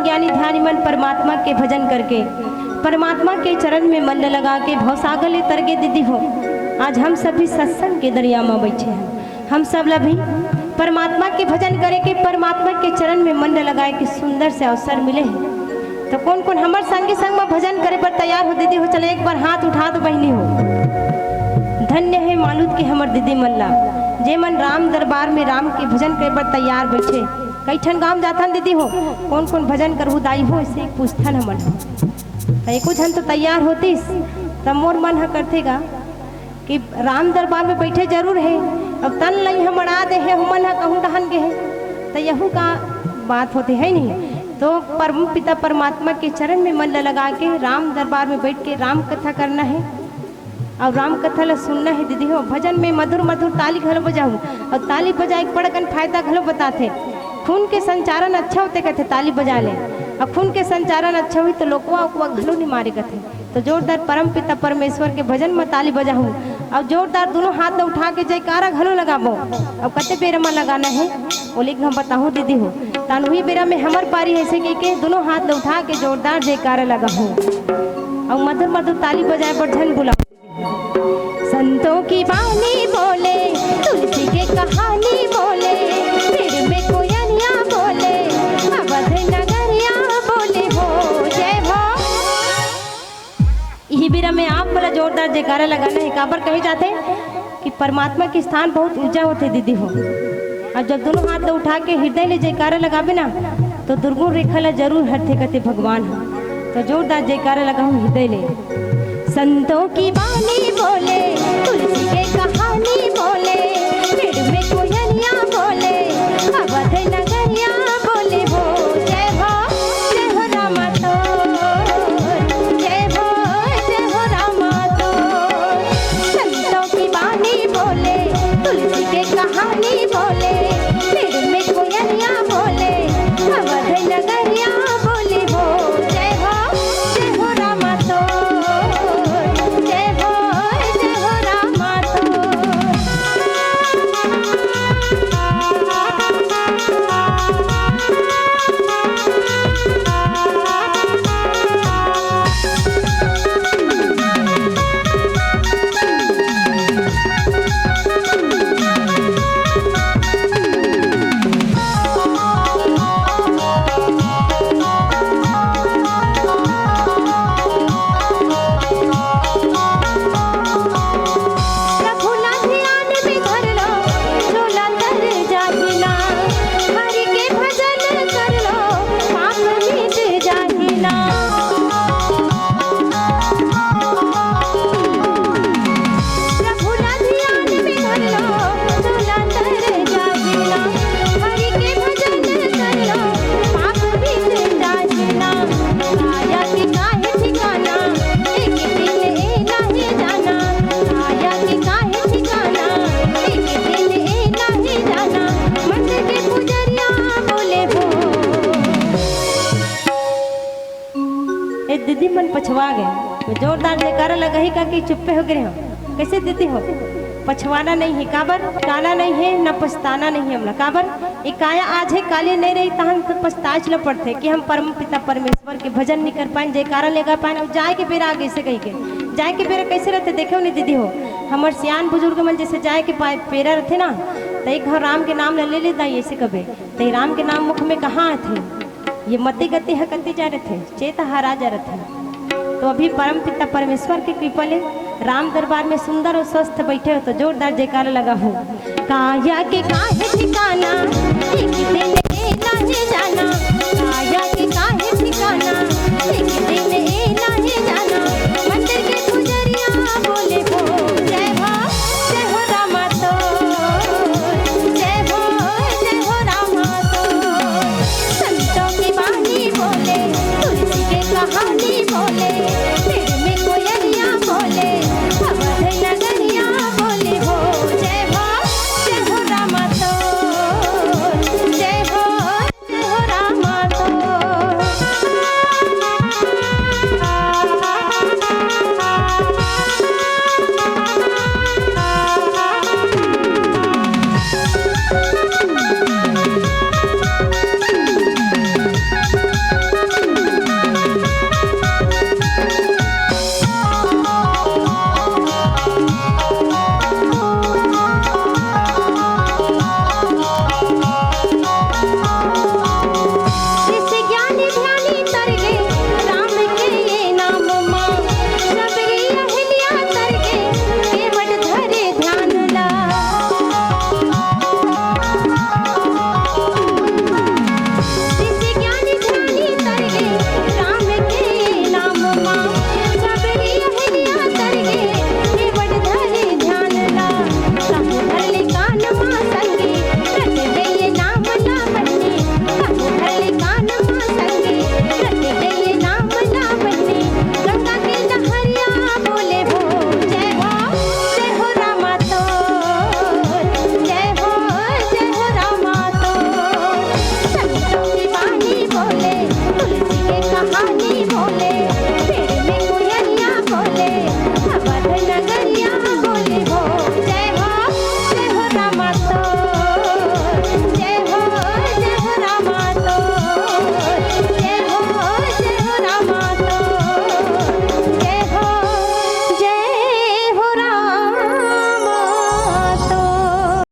ज्ञानी ध्यानी मन परमात्मा के भजन करके परमात्मा के चरण में मन लगा के भवसागर ले तरगे दीदी हो। आज हम सभी सत्संग के दरिया में बैठे हैं। हम सब भी परमात्मा के भजन करे के परमात्मा के चरण में मन लगाए के सुंदर से अवसर मिले हैं। तो कौन कौन हमारे संगे संग में भजन करे पर तैयार हो दीदी हो? चले एक बार हाथ उठा दो बहनी हो। धन्य है मालूद के हमर दीदी मल्ला जे मन राम दरबार में राम के भजन करे पर तैयार बैठे। कई ठन गाँव जाथन दीदी हो, कौन कौन भजन करहु दाई हो ऐसे एक पूछथन हमन हो। एको झन तो तैयार होतीस तब मोर मन ह करथेगा कि राम दरबार में बैठे जरूर है। अब तन लई हम अड़ा दे है हमन ह कहूँ डहन के है तो यहू का बात होती है नहीं। तो परम पिता परमात्मा के चरण में मन लगा के राम दरबार में बैठ के राम कथा करना है और राम कथा ला सुनना है दीदी हो। भजन में मधुर मधुर ताली घलो बजाऊ और ताली बजाए बड़कन फायदा घलो बताते। खून के संचारण अच्छा होते कहते ताली बजा ले और खून के संचारण अच्छा हुई तो लोकवा उकवा घलो नहीं मारे कहते। तो जोरदार परम पिता परमेश्वर के भजन में ताली बजाऊ और जोरदार दोनों हाथ उठा के जयकारा घलो लगाबो। अब कते बेरा में लगाना है वो लिख हम बताऊँ दीदी हो। तान हुई बेरा में हमार पारी ऐसे के दोनों हाथ उठा के जोरदार जयकारा लगाऊँ और मधुर मधुर ताली बजाए पर झन बुलाओ। संतों की बानी बोले तुलसी के कहानी बोले फिर में कोयलिया बोले अवध नगरिया बोले हो जय हो। यही बेरा में आप बोला जोरदार जयकारा लगाना है। काबर कहे जाते कि परमात्मा के स्थान बहुत ऊंचा होते दीदी हो। और जब दोनों हाथ उठा के हृदय ले जयकारा लगावे ना तो दुर्गुण रेखा ला जरूर हरते कहते भगवान हो। तो जोरदार जयकारा लगाऊं हृदय ले। संतों की बानी बोले तुलसी के कहानी बोले फिर में कोयलिया बोले अवध नगरिया बोले हो जय हो रामा तो जय हो रामा तो। संतों की बानी बोले तुलसी के कहानी बोले फिर में कोयलिया बोले अवध नगरिया बोले हो जय हो रामा तो जय हो रामा तो। दीदी मन पछवा गए। जोरदार जयकारा लगा ही का कि चुप्पे हो गए हो। कैसे दीदी हो? पछवाना नहीं है काबर, काना नहीं है न पछताना नहीं है हमला काबर। एक काया आज है काले नहीं रही तहन तो पछताच ल पड़ते कि हम परम पिता परमेश्वर के भजन नहीं कर पाए जयकारा लेगा पाए और जाए के बेरा आगे से कही के जाए के बेरा कैसे रहते देखो नहीं दीदी हो। हमार सियान बुजुर्ग मन जैसे जाए के पेरा रहते ना तो एक घर राम के नाम ले लेता ऐसे कबे तो राम के नाम मुख में कहाँ थे ये मती गति हकती जा रहे थे चेता हरा जा रहे थे। तो अभी परम पिता परमेश्वर के कृपा ले राम दरबार में सुंदर और स्वस्थ बैठे हो। तो जोरदार जयकारा लगा हो। काया के काहे ठिकाना एक दिन नहीं जाना